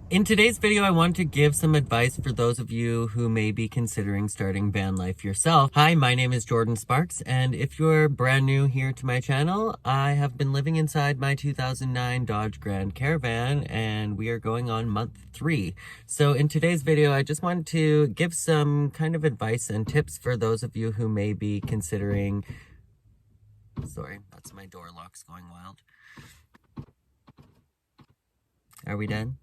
In today's video, I want to give some advice for those of you who may be considering starting van life yourself. Hi, my name is Jordan Sparks, and if you're brand new here to my channel, I have been living inside my 2009 Dodge Grand Caravan, and we are going on month 3. So in today's video, I just wanted to give some kind of advice and tips for those of you who may be considering... Sorry, that's my door locks going wild. Are we done?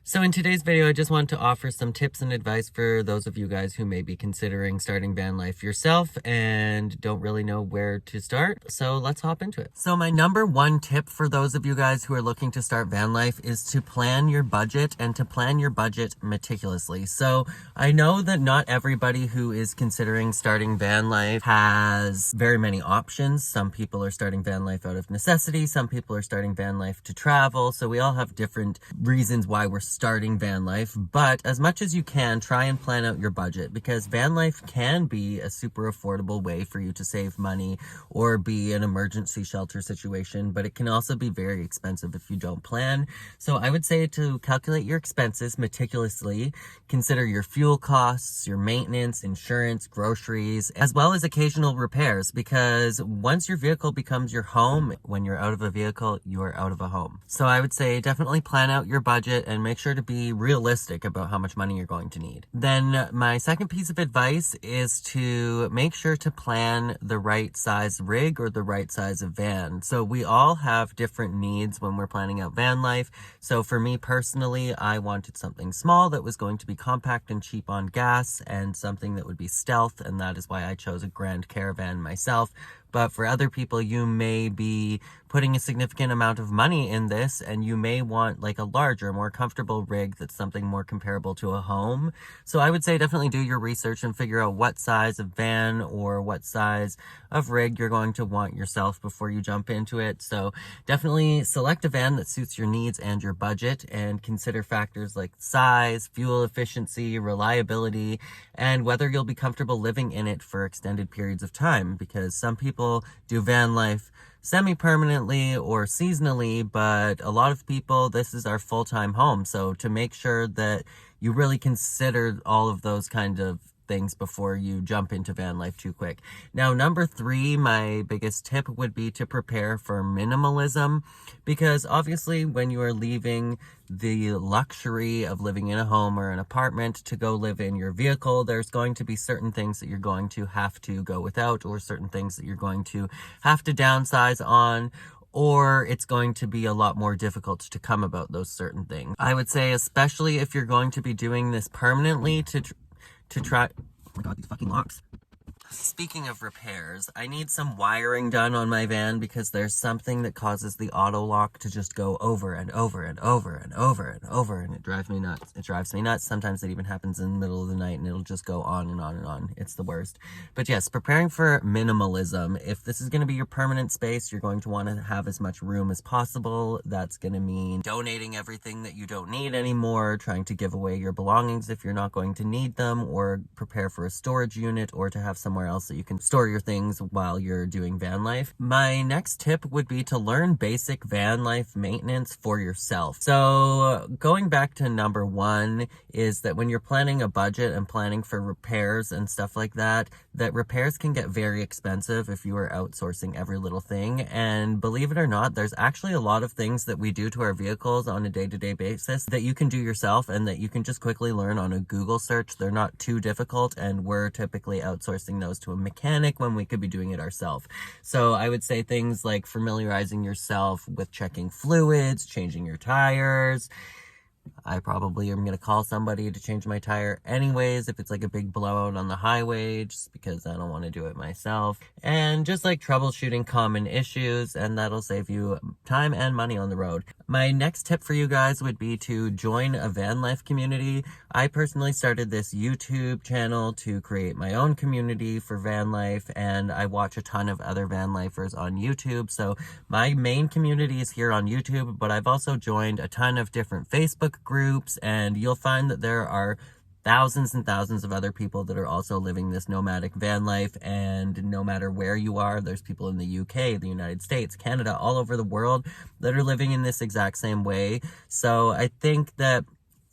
So in today's video, I just want to offer some tips and advice for those of you guys who may be considering starting van life yourself and don't really know where to start. So let's hop into it. So my number one tip for those of you guys who are looking to start van life is to plan your budget and to plan your budget meticulously. So I know that not everybody who is considering starting van life has very many options. Some people are starting van life out of necessity. Some people are starting van life to travel. So we all have different reasons why we're starting van life, but as much as you can, try and plan out your budget, because van life can be a super affordable way for you to save money or be an emergency shelter situation, but it can also be very expensive if you don't plan. So I would say to calculate your expenses meticulously, consider your fuel costs, your maintenance, insurance, groceries, as well as occasional repairs, because once your vehicle becomes your home, when you're out of a vehicle, you're out of a home. So I would say definitely plan out your budget and make sure to be realistic about how much money you're going to need. Then my second piece of advice is to make sure to plan the right size rig or the right size of van. So we all have different needs when we're planning out van life. So for me personally, I wanted something small that was going to be compact and cheap on gas, and something that would be stealth, and that is why I chose a Grand Caravan myself. But for other people, you may be putting a significant amount of money in this, and you may want like a larger, more comfortable rig that's something more comparable to a home. So I would say definitely do your research and figure out what size of van or what size of rig you're going to want yourself before you jump into it. So definitely select a van that suits your needs and your budget, and consider factors like size, fuel efficiency, reliability, and whether you'll be comfortable living in it for extended periods of time, because some people do van life semi-permanently or seasonally, but a lot of people, this is our full-time home. So to make sure that you really consider all of those kind of things before you jump into van life too quick. Now, number 3, my biggest tip would be to prepare for minimalism, because obviously when you are leaving the luxury of living in a home or an apartment to go live in your vehicle, there's going to be certain things that you're going to have to go without, or certain things that you're going to have to downsize on, or it's going to be a lot more difficult to come about those certain things. I would say, especially if you're going to be doing this permanently, to try... Oh my god, these fucking locks. Speaking of repairs, I need some wiring done on my van, because there's something that causes the auto lock to just go over and over and over and over and over, and it drives me nuts. It drives me nuts. Sometimes it even happens in the middle of the night, and it'll just go on and on and on. It's the worst. But yes, preparing for minimalism. If this is going to be your permanent space, you're going to want to have as much room as possible. That's going to mean donating everything that you don't need anymore, trying to give away your belongings if you're not going to need them, or prepare for a storage unit, or to have somewhere else that you can store your things while you're doing van life. My next tip would be to learn basic van life maintenance for yourself. So going back to number 1 is that when you're planning a budget and planning for repairs and stuff like that, that repairs can get very expensive if you are outsourcing every little thing. And believe it or not, there's actually a lot of things that we do to our vehicles on a day-to-day basis that you can do yourself and that you can just quickly learn on a Google search. They're not too difficult, and we're typically outsourcing those to a mechanic when we could be doing it ourselves. So I would say things like familiarizing yourself with checking fluids, changing your tires. I probably am going to call somebody to change my tire anyways if it's like a big blowout on the highway, just because I don't want to do it myself. And just like troubleshooting common issues, and that'll save you time and money on the road. My next tip for you guys would be to join a van life community. I personally started this YouTube channel to create my own community for van life, and I watch a ton of other van lifers on YouTube. So my main community is here on YouTube, but I've also joined a ton of different Facebook groups, and you'll find that there are thousands and thousands of other people that are also living this nomadic van life. And no matter where you are, there's people in the UK, the United States, Canada, all over the world that are living in this exact same way. So I think that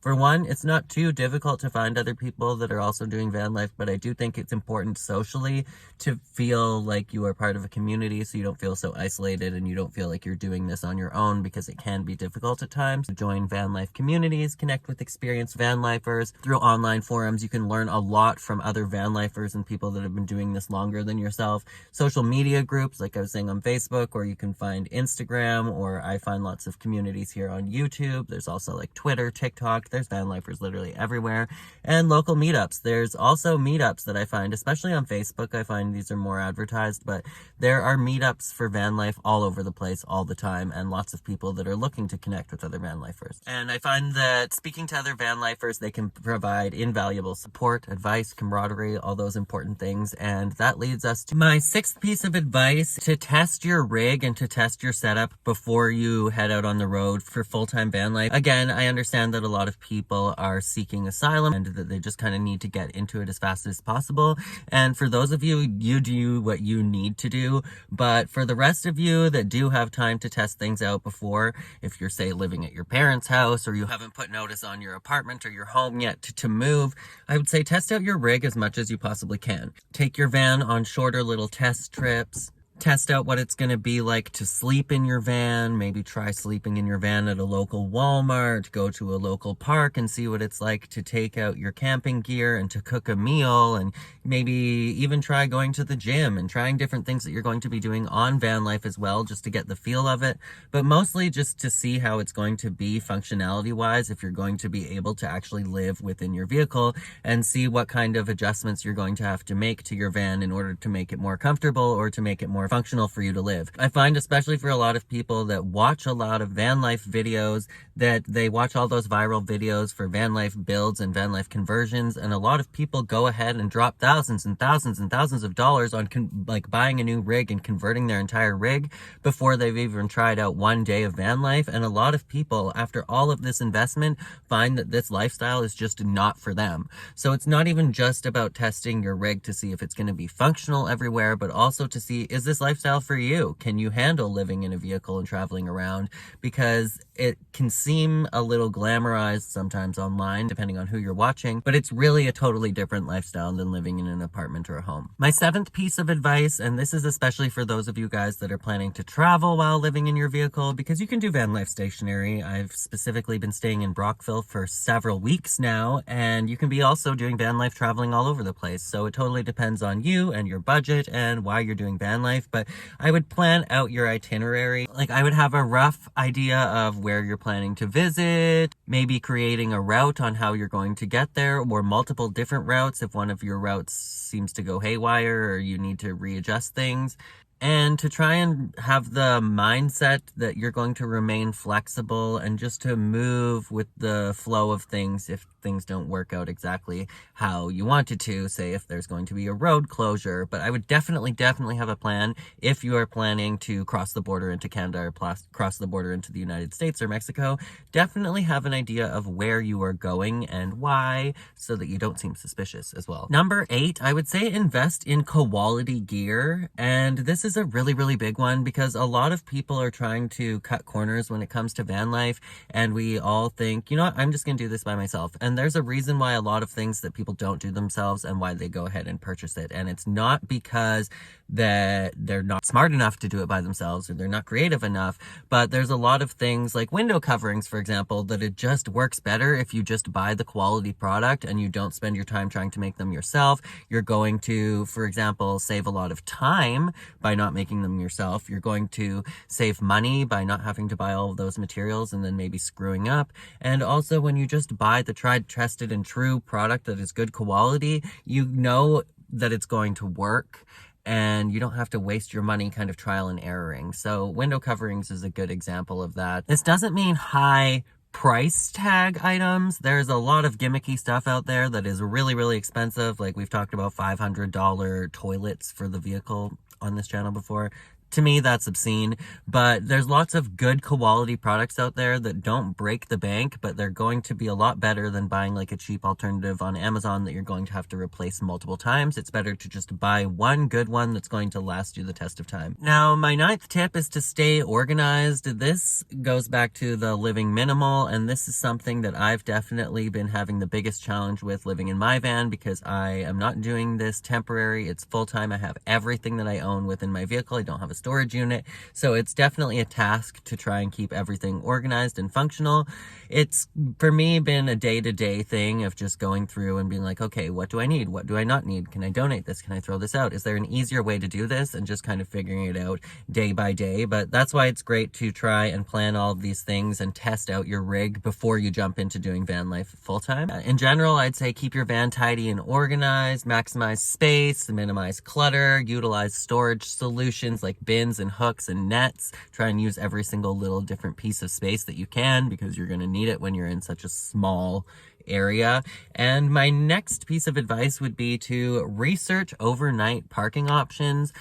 For one, it's not too difficult to find other people that are also doing van life, but I do think it's important socially to feel like you are part of a community so you don't feel so isolated and you don't feel like you're doing this on your own, because it can be difficult at times. Join van life communities, connect with experienced van lifers. Through online forums, you can learn a lot from other van lifers and people that have been doing this longer than yourself. Social media groups, like I was saying, on Facebook, or you can find Instagram, or I find lots of communities here on YouTube. There's also like Twitter, TikTok. There's van lifers literally everywhere. And local meetups. There's also meetups that I find, especially on Facebook. I find these are more advertised, but there are meetups for van life all over the place all the time, and lots of people that are looking to connect with other van lifers. And I find that speaking to other van lifers, they can provide invaluable support, advice, camaraderie, all those important things. And that leads us to my sixth piece of advice: to test your rig and to test your setup before you head out on the road for full-time van life. Again, I understand that a lot of people are seeking asylum and that they just kind of need to get into it as fast as possible. And for those of you, you do what you need to do. But for the rest of you that do have time to test things out before, if you're, say, living at your parents' house, or you haven't put notice on your apartment or your home yet to move, I would say test out your rig as much as you possibly can. Take your van on shorter little test trips. Test out what it's going to be like to sleep in your van. Maybe try sleeping in your van at a local Walmart. Go to a local park and see what it's like to take out your camping gear and to cook a meal. And maybe even try going to the gym and trying different things that you're going to be doing on van life as well, just to get the feel of it. But mostly just to see how it's going to be functionality wise, if you're going to be able to actually live within your vehicle, and see what kind of adjustments you're going to have to make to your van in order to make it more comfortable or to make it more functional for you to live. I find, especially for a lot of people that watch a lot of van life videos, that they watch all those viral videos for van life builds and van life conversions, and a lot of people go ahead and drop thousands and thousands and thousands of dollars on like buying a new rig and converting their entire rig before they've even tried out one day of van life. And a lot of people, after all of this investment, find that this lifestyle is just not for them. So it's not even just about testing your rig to see if it's going to be functional everywhere, but also to see, is this lifestyle for you? Can you handle living in a vehicle and traveling around? Because it can seem a little glamorized sometimes online, depending on who you're watching, but it's really a totally different lifestyle than living in an apartment or a home. My seventh piece of advice, and this is especially for those of you guys that are planning to travel while living in your vehicle, because you can do van life stationary. I've specifically been staying in Brockville for several weeks now, and you can be also doing van life traveling all over the place. So it totally depends on you and your budget and why you're doing van life. But I would plan out your itinerary. Like, I would have a rough idea of where you're planning to visit, maybe creating a route on how you're going to get there, or multiple different routes if one of your routes seems to go haywire or you need to readjust things. And to try and have the mindset that you're going to remain flexible and just to move with the flow of things if things don't work out exactly how you wanted to, say if there's going to be a road closure. But I would definitely have a plan if you are planning to cross the border into Canada or cross the border into the United States or Mexico. Definitely have an idea of where you are going and why, so that you don't seem suspicious as well. Number 8, I would say invest in quality gear. And this is a really big one, because a lot of people are trying to cut corners when it comes to van life, and we all think, you know what, I'm just gonna do this by myself. And there's a reason why a lot of things that people don't do themselves and why they go ahead and purchase it. And it's not because that they're not smart enough to do it by themselves or they're not creative enough, but there's a lot of things like window coverings, for example, that it just works better if you just buy the quality product and you don't spend your time trying to make them yourself. You're going to, for example, save a lot of time by not making them yourself. You're going to save money by not having to buy all of those materials and then maybe screwing up. And also, when you just buy the tried, trusted, and true product that is good quality, you know that it's going to work, and you don't have to waste your money kind of trial and erroring. So window coverings is a good example of that. This doesn't mean high price tag items. There's a lot of gimmicky stuff out there that is really expensive. Like, we've talked about $500 toilets for the vehicle on this channel before. To me, that's obscene, but there's lots of good quality products out there that don't break the bank, but they're going to be a lot better than buying like a cheap alternative on Amazon that you're going to have to replace multiple times. It's better to just buy one good one that's going to last you the test of time. Now, my 9th tip is to stay organized. This goes back to the living minimal, and this is something that I've definitely been having the biggest challenge with living in my van, because I am not doing this temporary. It's full-time. I have everything that I own within my vehicle. I don't have a storage unit, so it's definitely a task to try and keep everything organized and functional. It's, for me, been a day-to-day thing of just going through and being like, okay, what do I need? What do I not need? Can I donate this? Can I throw this out? Is there an easier way to do this? And just kind of figuring it out day by day. But that's why it's great to try and plan all of these things and test out your rig before you jump into doing van life full-time. In general, I'd say keep your van tidy and organized, maximize space, minimize clutter, utilize storage solutions like bins and hooks and nets. Try and use every single little different piece of space that you can, because you're going to need it when you're in such a small area. And my next piece of advice would be to research overnight parking options.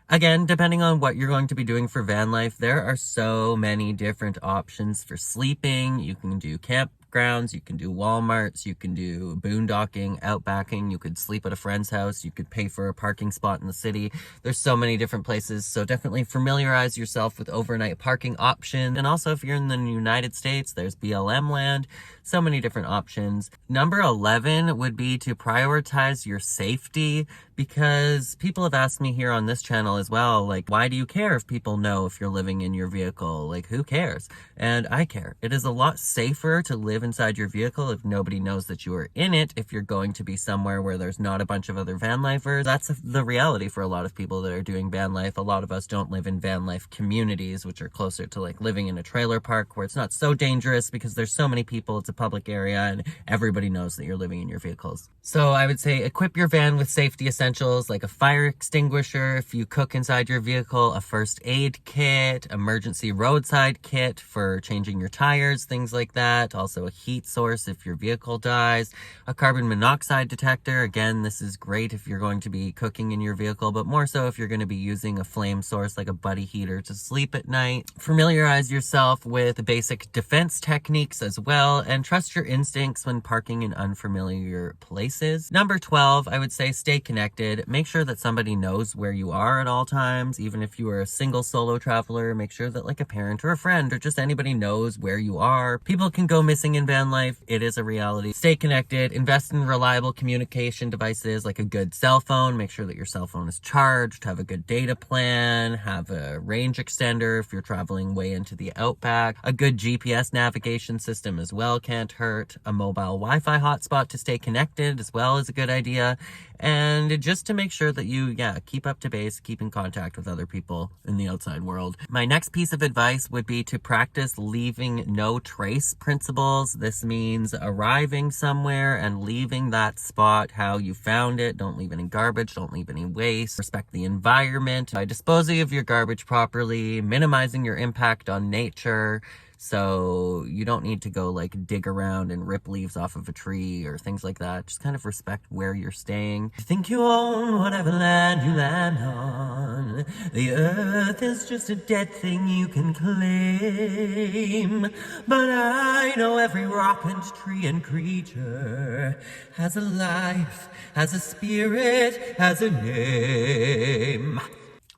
Again, depending on what you're going to be doing for van life, there are so many different options for sleeping. You can do campgrounds, you can do Walmarts, you can do boondocking, outbacking, you could sleep at a friend's house, you could pay for a parking spot in the city. There's so many different places, so definitely familiarize yourself with overnight parking options. And also, if you're in the United States, there's BLM land, so many different options. Number 11 would be to prioritize your safety, because people have asked me here on this channel as well, like, why do you care if people know if you're living in your vehicle? Like, who cares? And I care. It is a lot safer to live inside your vehicle if nobody knows that you are in it, if you're going to be somewhere where there's not a bunch of other van lifers. That's the reality for a lot of people that are doing van life. A lot of us don't live in van life communities, which are closer to like living in a trailer park where it's not so dangerous because there's so many people, it's a public area, and everybody knows that you're living in your vehicles. So I would say equip your van with safety essentials like a fire extinguisher if you cook inside your vehicle, a first aid kit, emergency roadside kit for changing your tires, things like that. Also a heat source if your vehicle dies, a carbon monoxide detector. Again, this is great if you're going to be cooking in your vehicle, but more so if you're going to be using a flame source like a buddy heater to sleep at night. Familiarize yourself with basic defense techniques as well, and trust your instincts when parking in unfamiliar places. Number 12, I would say stay connected. Make sure that somebody knows where you are at all times. Even if you are a single solo traveler, make sure that like a parent or a friend or just anybody knows where you are. People can go missing in van life. It is a reality. Stay connected. Invest in reliable communication devices like a good cell phone. Make sure that your cell phone is charged. Have a good data plan. Have a range extender if you're traveling way into the outback. A good GPS navigation system as well can't hurt. A mobile Wi-Fi hotspot to stay connected as well is a good idea. And just to make sure that you, keep up to base, keep in contact with other people in the outside world. My next piece of advice would be to practice leaving no trace principles. This means arriving somewhere and leaving that spot how you found it. Don't leave any garbage, don't leave any waste. Respect the environment by disposing of your garbage properly, minimizing your impact on nature. So you don't need to go like dig around and rip leaves off of a tree or things like that. Just kind of respect where you're staying. Think you own whatever land you land on. The earth is just a dead thing you can claim. But I know every rock and tree and creature has a life, has a spirit, has a name.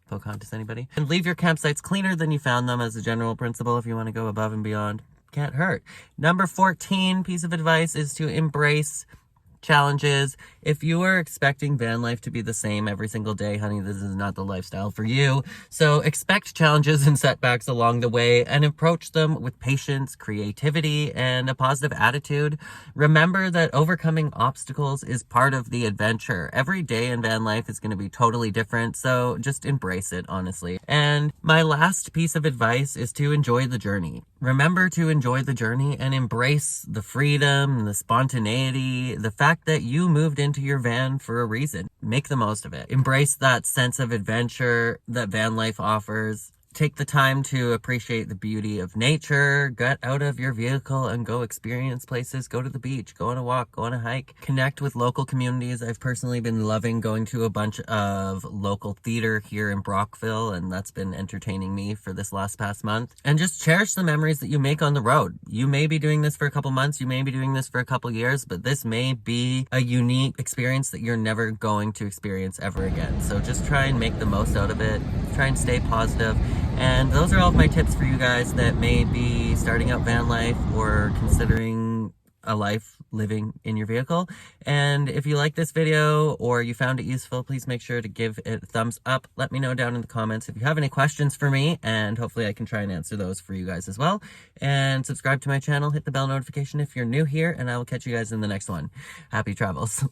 Pocahontas, anybody? And leave your campsites cleaner than you found them as a general principle if you want to go above and beyond. Can't hurt. Number 14 piece of advice is to embrace challenges. If you are expecting van life to be the same every single day, honey, this is not the lifestyle for you. So expect challenges and setbacks along the way and approach them with patience, creativity, and a positive attitude. Remember that overcoming obstacles is part of the adventure. Every day in van life is going to be totally different, so just embrace it, honestly. And my last piece of advice is to enjoy the journey. Remember to enjoy the journey and embrace the freedom, the spontaneity, the fact that you moved into your van for a reason. Make the most of it. Embrace that sense of adventure that van life offers. take the time to appreciate the beauty of nature, get out of your vehicle and go experience places, go to the beach, go on a walk, go on a hike, connect with local communities. I've personally been loving going to a bunch of local theater here in Brockville, and that's been entertaining me for this past month. And just cherish the memories that you make on the road. You may be doing this for a couple months, you may be doing this for a couple years, but this may be a unique experience that you're never going to experience ever again. So just try and make the most out of it, try and stay positive. And those are all of my tips for you guys that may be starting out van life or considering a life living in your vehicle. And if you like this video or you found it useful, please make sure to give it a thumbs up. Let me know down in the comments if you have any questions for me, and hopefully I can try and answer those for you guys as well. And subscribe to my channel, hit the bell notification if you're new here, and I will catch you guys in the next one. Happy travels.